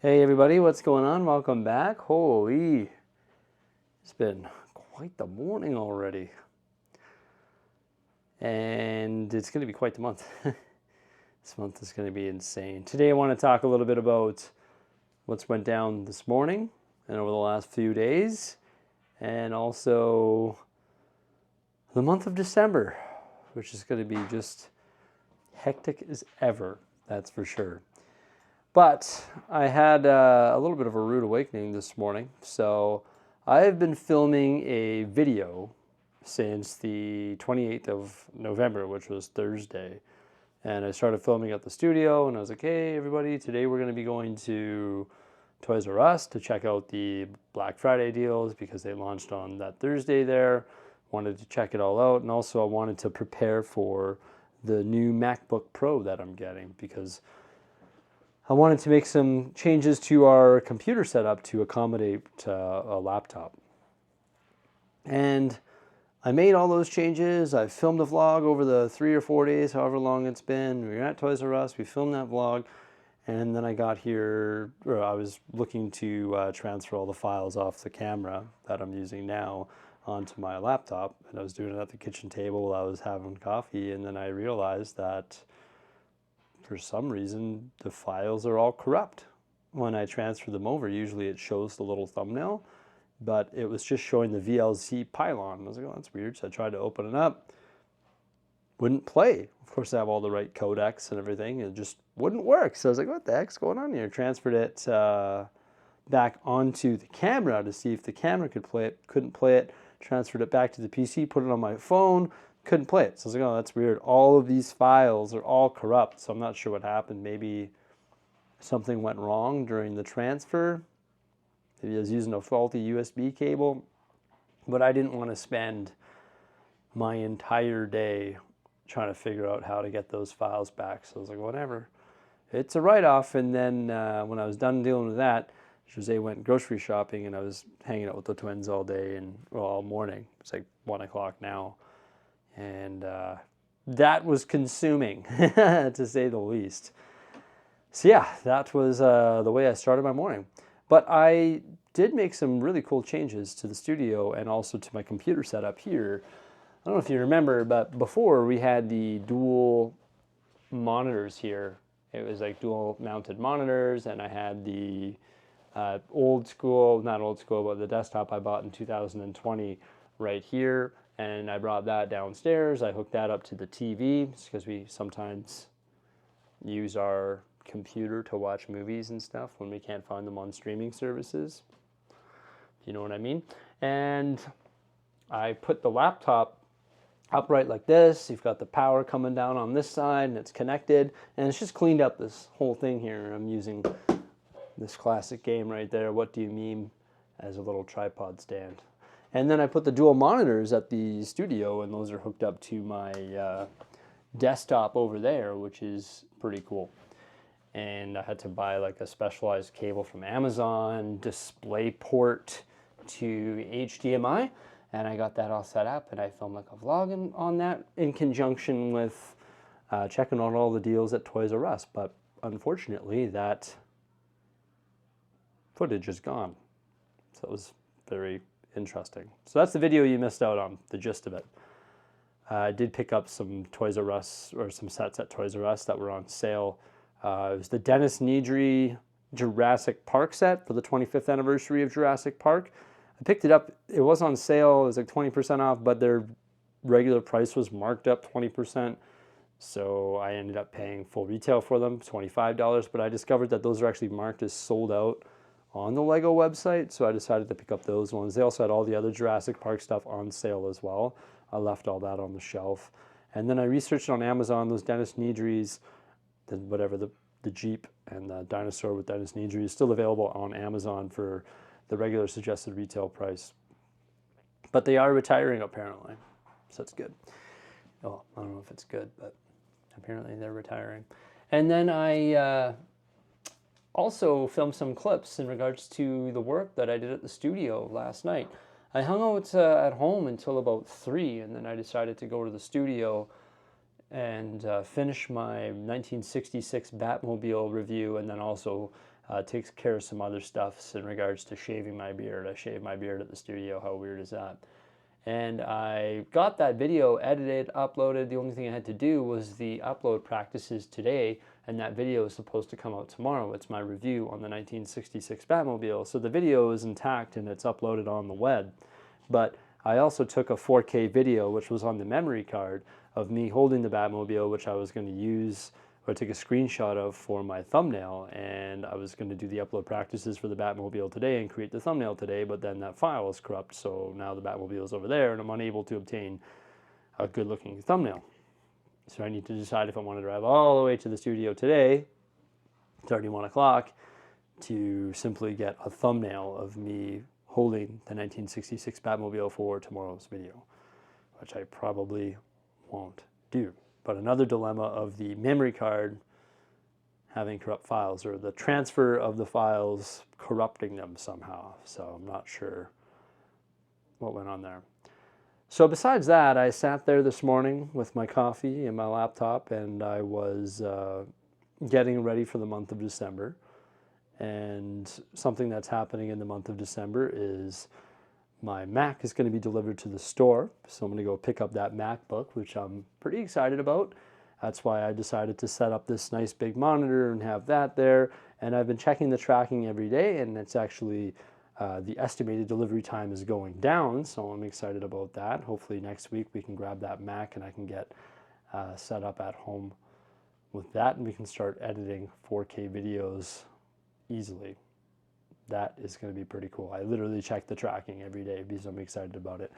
Hey everybody, what's going on? Welcome back. Holy, it's been quite the morning already. And it's going to be quite the month. This month is going to be insane. Today I want to talk a little bit about what's went down this morning and over the last few days, and also the month of December, which is going to be just hectic as ever, that's for sure. But I had a little bit of a rude awakening this morning. So I've been filming a video since the 28th of November, which was Thursday. And I started filming at the studio, and I was like, hey, everybody, today we're going to be going to Toys R Us to check out the Black Friday deals because they launched on that Thursday there. Wanted to check it all out. And also I wanted to prepare for the new MacBook Pro that I'm getting because I wanted to make some changes to our computer setup to accommodate a laptop. And I made all those changes. I filmed a vlog over the 3 or 4 days, however long it's been. We were at Toys R Us, we filmed that vlog, and then I got here, or I was looking to transfer all the files off the camera that I'm using now onto my laptop. And I was doing it at the kitchen table while I was having coffee, and then I realized that for some reason, the files are all corrupt. When I transfer them over, usually it shows the little thumbnail, but it was just showing the VLC pylon. I was like, oh, that's weird. So I tried to open it up. Wouldn't play. Of course, I have all the right codecs and everything. It just wouldn't work. So I was like, what the heck's going on here? Transferred it back onto the camera to see if the camera could play it. Couldn't play it. Transferred it back to the PC, put it on my phone, couldn't play it. So I was like, oh, that's weird. All of these files are all corrupt, so I'm not sure what happened. Maybe something went wrong during the transfer. Maybe I was using a faulty USB cable. But I didn't want to spend my entire day trying to figure out how to get those files back. So I was like, whatever. It's a write-off. And then when I was done dealing with that, Jose went grocery shopping, and I was hanging out with the twins all day and all morning. It's like 1 o'clock now. And that was consuming, to say the least. So yeah, that was the way I started my morning. But I did make some really cool changes to the studio and also to my computer setup here. I don't know if you remember, but before we had the dual monitors here. It was like dual mounted monitors, and I had the not old school, but the desktop I bought in 2020 right here. And I brought that downstairs. I hooked that up to the TV because we sometimes use our computer to watch movies and stuff when we can't find them on streaming services. You know what I mean? And I put the laptop upright like this. You've got the power coming down on this side, and it's connected. And it's just cleaned up this whole thing here. I'm using this classic game right there, What Do You Meme, as a little tripod stand. And then I put the dual monitors at the studio, and those are hooked up to my desktop over there, which is pretty cool. And I had to buy like a specialized cable from Amazon, display port to HDMI, and I got that all set up, and I filmed like a vlog on that in conjunction with checking out all the deals at Toys R Us. But unfortunately, that footage is gone. So it was very interesting. So that's the video you missed out on, the gist of it. I did pick up some Toys R Us, or some sets at Toys R Us that were on sale. It was the Dennis Nedry Jurassic Park set for the 25th anniversary of Jurassic Park. I picked it up. It was on sale. It was like 20% off, but their regular price was marked up 20%. So I ended up paying full retail for them, $25. But I discovered that those are actually marked as sold out on the Lego website, so I decided to pick up those ones. They also had all the other Jurassic Park stuff on sale as well. I left all that on the shelf. And then I researched on Amazon those Dennis Nedry's, the Jeep and the dinosaur with Dennis Nedry is still available on Amazon for the regular suggested retail price. But they are retiring apparently, so that's good. Oh, I don't know if it's good, but apparently they're retiring. And then I also filmed some clips in regards to the work that I did at the studio last night. I hung out at home until about 3, and then I decided to go to the studio and finish my 1966 Batmobile review, and then also Takes care of some other stuff in regards to shaving my beard. I shave my beard at the studio. How weird is that? And I got that video edited, uploaded. The only thing I had to do was the upload practices today, and that video is supposed to come out tomorrow. It's my review on the 1966 Batmobile. So the video is intact and it's uploaded on the web. But I also took a 4K video, which was on the memory card, of me holding the Batmobile, which I was going to use, or I took a screenshot of for my thumbnail, and I was going to do the upload practices for the Batmobile today and create the thumbnail today, but then that file is corrupt, so now the Batmobile is over there, and I'm unable to obtain a good-looking thumbnail. So I need to decide if I want to drive all the way to the studio today, it's already 1 o'clock, to simply get a thumbnail of me holding the 1966 Batmobile for tomorrow's video, which I probably won't do. But another dilemma of the memory card having corrupt files, or the transfer of the files corrupting them somehow. So I'm not sure what went on there. So besides that, I sat there this morning with my coffee and my laptop, and I was getting ready for the month of December. And something that's happening in the month of December is my Mac is going to be delivered to the store. So I'm going to go pick up that MacBook, which I'm pretty excited about. That's why I decided to set up this nice big monitor and have that there. And I've been checking the tracking every day, and it's actually the estimated delivery time is going down. So I'm excited about that. Hopefully next week we can grab that Mac and I can get set up at home with that, and we can start editing 4K videos easily. That is going to be pretty cool. I literally check the tracking every day because I'm excited about it.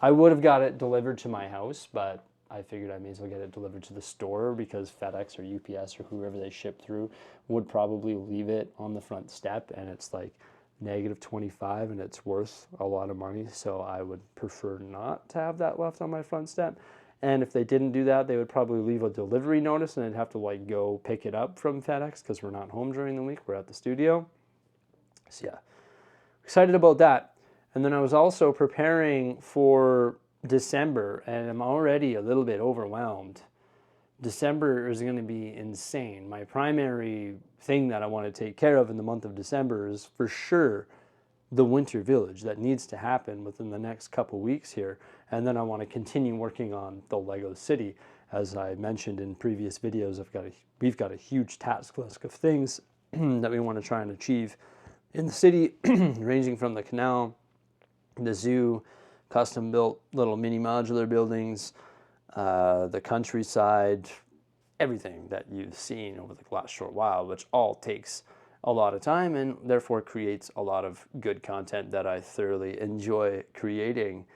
I would have got it delivered to my house, but I figured I may as well get it delivered to the store, because FedEx or UPS or whoever they ship through would probably leave it on the front step, and it's like -25 and it's worth a lot of money. So I would prefer not to have that left on my front step. And if they didn't do that, they would probably leave a delivery notice, and I'd have to like go pick it up from FedEx because we're not home during the week. We're at the studio. So yeah, excited about that. And then I was also preparing for December, and I'm already a little bit overwhelmed. December is going to be insane. My primary thing that I want to take care of in the month of December is for sure the winter village that needs to happen within the next couple weeks here. And then I want to continue working on the Lego city. As I mentioned in previous videos, we've got a huge task list of things that we want to try and achieve in the city, ranging from the canal, the zoo, custom built little mini modular buildings, the countryside, everything that you've seen over the last short while, which all takes a lot of time and therefore creates a lot of good content that I thoroughly enjoy creating.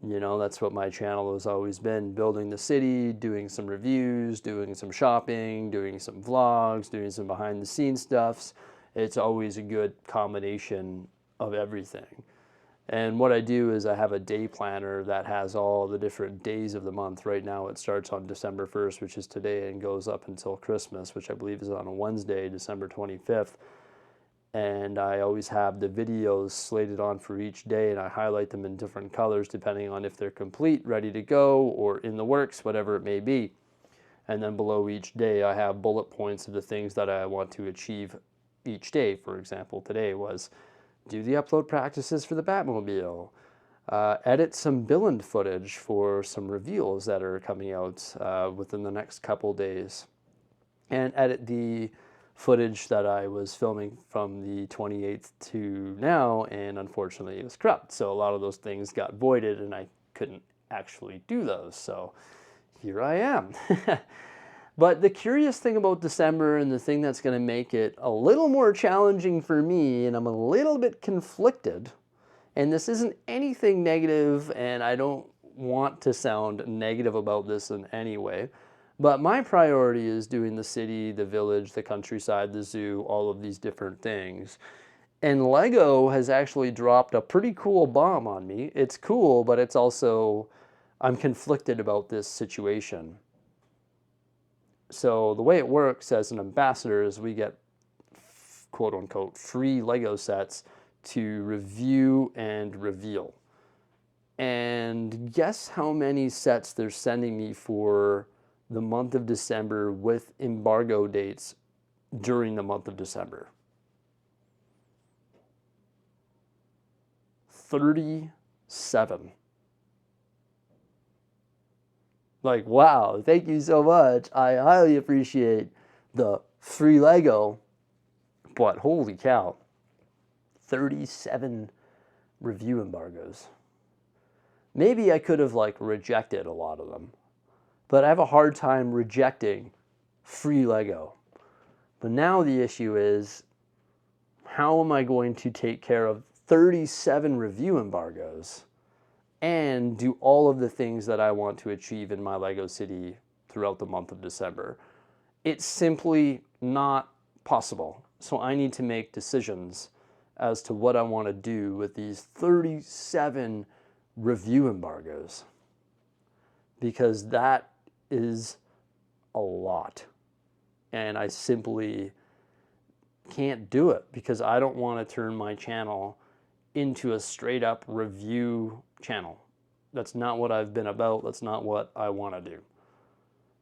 You know, that's what my channel has always been: building the city, doing some reviews, doing some shopping, doing some vlogs, doing some behind the scenes stuffs. It's always a good combination of everything. And what I do is I have a day planner that has all the different days of the month. Right now it starts on December 1st, which is today, and goes up until Christmas, which I believe is on a Wednesday, December 25th. And I always have the videos slated on for each day, and I highlight them in different colors depending on if they're complete, ready to go, or in the works, whatever it may be. And then below each day I have bullet points of the things that I want to achieve each day. For example, today was do the upload practices for the Batmobile, edit some Billund footage for some reveals that are coming out within the next couple days, and edit the footage that I was filming from the 28th to now, and unfortunately it was corrupt. So a lot of those things got voided and I couldn't actually do those. So here I am. But the curious thing about December, and the thing that's going to make it a little more challenging for me, and I'm a little bit conflicted, and this isn't anything negative, and I don't want to sound negative about this in any way, but my priority is doing the city, the village, the countryside, the zoo, all of these different things. And Lego has actually dropped a pretty cool bomb on me. It's cool, but it's also, I'm conflicted about this situation. So the way it works as an ambassador is we get quote unquote free Lego sets to review and reveal. And guess how many sets they're sending me for the month of December with embargo dates during the month of December. 37. Like, wow, thank you so much. I highly appreciate the free Lego, but holy cow, 37 review embargoes. Maybe I could have like rejected a lot of them, but I have a hard time rejecting free Lego. But now the issue is, how am I going to take care of 37 review embargoes and do all of the things that I want to achieve in my Lego City throughout the month of December? It's simply not possible. So I need to make decisions as to what I want to do with these 37 review embargoes, because that is a lot. And I simply can't do it because I don't want to turn my channel into a straight up review channel. That's not what I've been about. That's not what I want to do.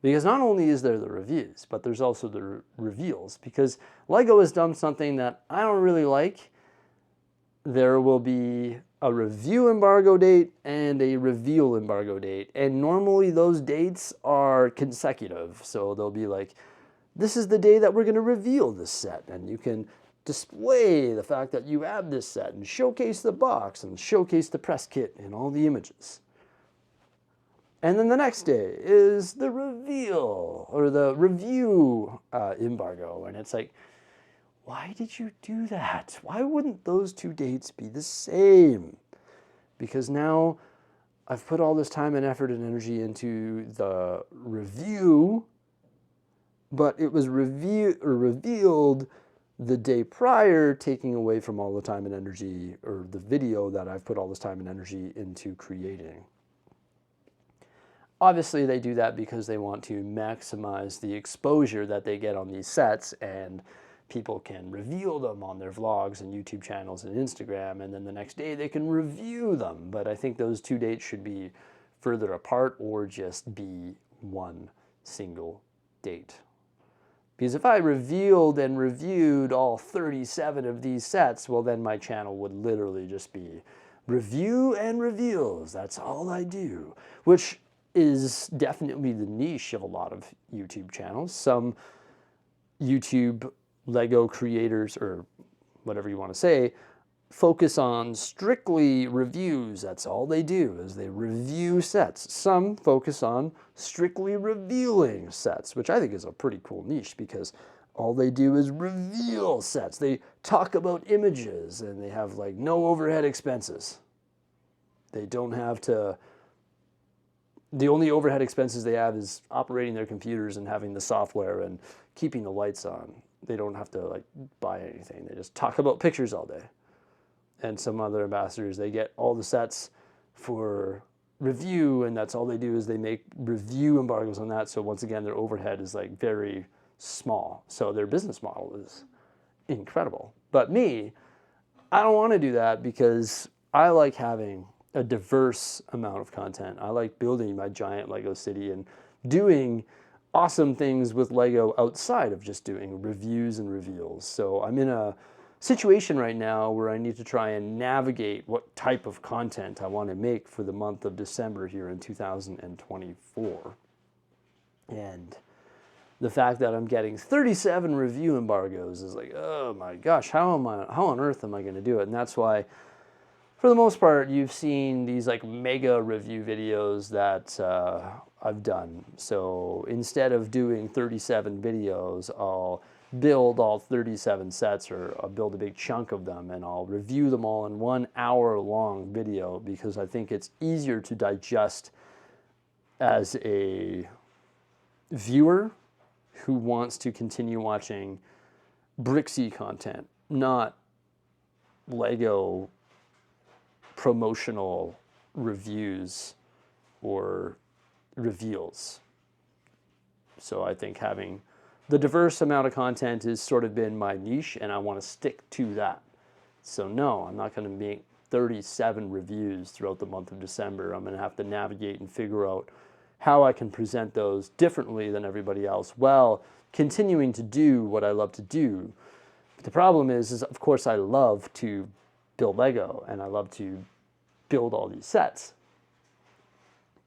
Because not only is there the reviews, but there's also the reveals. Because Lego has done something that I don't really like. There will be a review embargo date and a reveal embargo date. And normally those dates are consecutive. So they'll be like, this is the day that we're going to reveal this set. And you can display the fact that you have this set and showcase the box and showcase the press kit and all the images. And then the next day is the reveal or the review embargo. And it's like, why did you do that? Why wouldn't those two dates be the same? Because now I've put all this time and effort and energy into the review, but it was revealed the day prior, taking away from all the time and energy, or the video that I've put all this time and energy into creating. Obviously, they do that because they want to maximize the exposure that they get on these sets, and people can reveal them on their vlogs and YouTube channels and Instagram, and then the next day they can review them. But I think those two dates should be further apart or just be one single date. Because if I revealed and reviewed all 37 of these sets, well, then my channel would literally just be review and reveals. That's all I do, which is definitely the niche of a lot of YouTube channels. Some YouTube Lego creators, or whatever you want to say, focus on strictly reviews. That's all they do, is they review sets. Some focus on strictly revealing sets, which I think is a pretty cool niche, because all they do is reveal sets. They talk about images and they have like no overhead expenses. They don't have to, the only overhead expenses they have is operating their computers and having the software and keeping the lights on. They don't have to like buy anything. They just talk about pictures all day. And some other ambassadors, they get all the sets for review, and that's all they do, is they make review embargoes on that. So once again, their overhead is like very small. So their business model is incredible. But me, I don't want to do that, because I like having a diverse amount of content. I like building my giant Lego city and doing awesome things with Lego outside of just doing reviews and reveals. So I'm in a situation right now where I need to try and navigate what type of content I want to make for the month of December here in 2024. And the fact that I'm getting 37 review embargoes is like, oh my gosh, how on earth am I going to do it? And that's why, for the most part, you've seen these like mega review videos that I've done. So instead of doing 37 videos, I'll build all 37 sets, or I'll build a big chunk of them, and I'll review them all in 1 hour long video, because I think it's easier to digest as a viewer who wants to continue watching Bricksie content, not Lego promotional reviews or reveals. So I think having the diverse amount of content has sort of been my niche, and I want to stick to that. So no, I'm not going to make 37 reviews throughout the month of December. I'm going to have to navigate and figure out how I can present those differently than everybody else, while continuing to do what I love to do. But the problem is of course I love to build Lego and I love to build all these sets.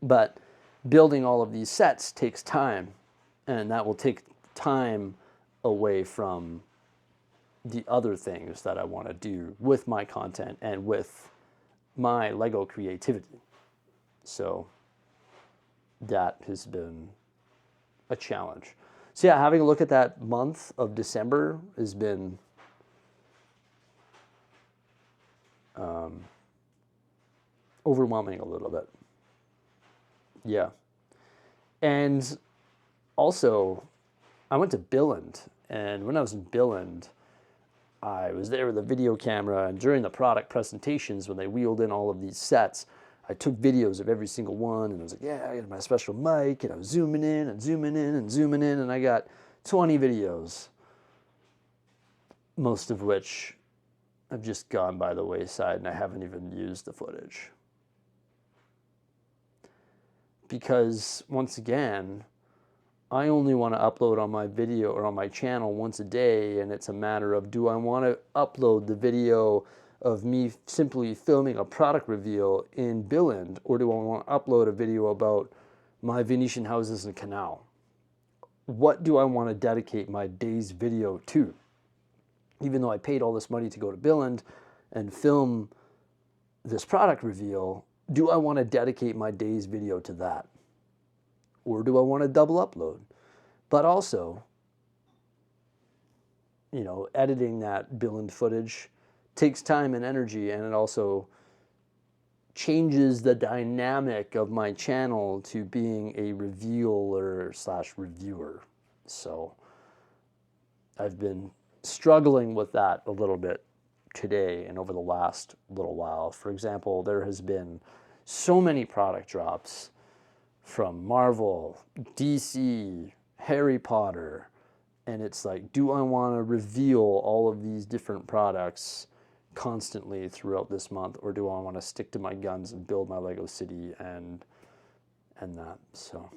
But building all of these sets takes time, and that will take time away from the other things that I want to do with my content and with my Lego creativity. So that has been a challenge. So yeah, having a look at that month of December has been overwhelming a little bit. Yeah. And also, I went to Billund, and when I was in Billund, I was there with a video camera, and during the product presentations, when they wheeled in all of these sets, I took videos of every single one, and I was like, yeah, I got my special mic, and I was zooming in and zooming in and zooming in, and I got 20 videos, most of which have just gone by the wayside, and I haven't even used the footage. Because, once again, I only want to upload on my video or on my channel once a day, and it's a matter of, do I want to upload the video of me simply filming a product reveal in Billund, or do I want to upload a video about my Venetian houses and canal? What do I want to dedicate my day's video to? Even though I paid all this money to go to Billund and film this product reveal, do I want to dedicate my day's video to that? Or do I want to double upload? But also, you know, editing that Billund footage takes time and energy, and it also changes the dynamic of my channel to being a revealer / reviewer. So I've been struggling with that a little bit today and over the last little while. For example, there has been so many product drops from Marvel, DC, Harry Potter, and it's like, do I want to reveal all of these different products constantly throughout this month, or do I want to stick to my guns and build my Lego city and that? So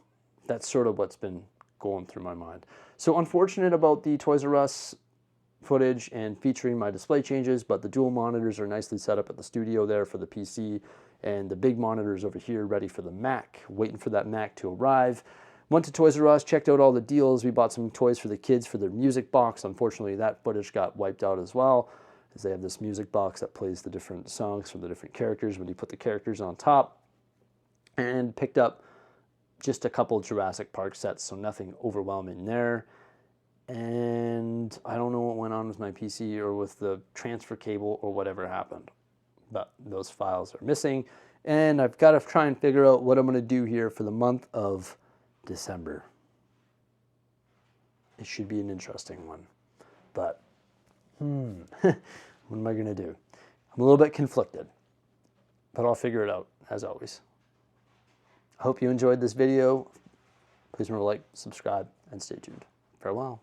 that's sort of what's been going through my mind. So unfortunate about the Toys R Us footage and featuring my display changes, but the dual monitors are nicely set up at the studio there for the PC, and the big monitors over here ready for the Mac, waiting for that Mac to arrive. Went to Toys R Us, checked out all the deals. We bought some toys for the kids for their music box. Unfortunately, that footage got wiped out as well, as they have this music box that plays the different songs from the different characters when you put the characters on top. And picked up just a couple Jurassic Park sets, so nothing overwhelming there. And I don't know what went on with my PC or with the transfer cable or whatever happened, but those files are missing, and I've got to try and figure out what I'm going to do here for the month of December. It should be an interesting one, but what am I going to do? I'm a little bit conflicted, but I'll figure it out, as always. I hope you enjoyed this video. Please remember to like, subscribe, and stay tuned. Farewell.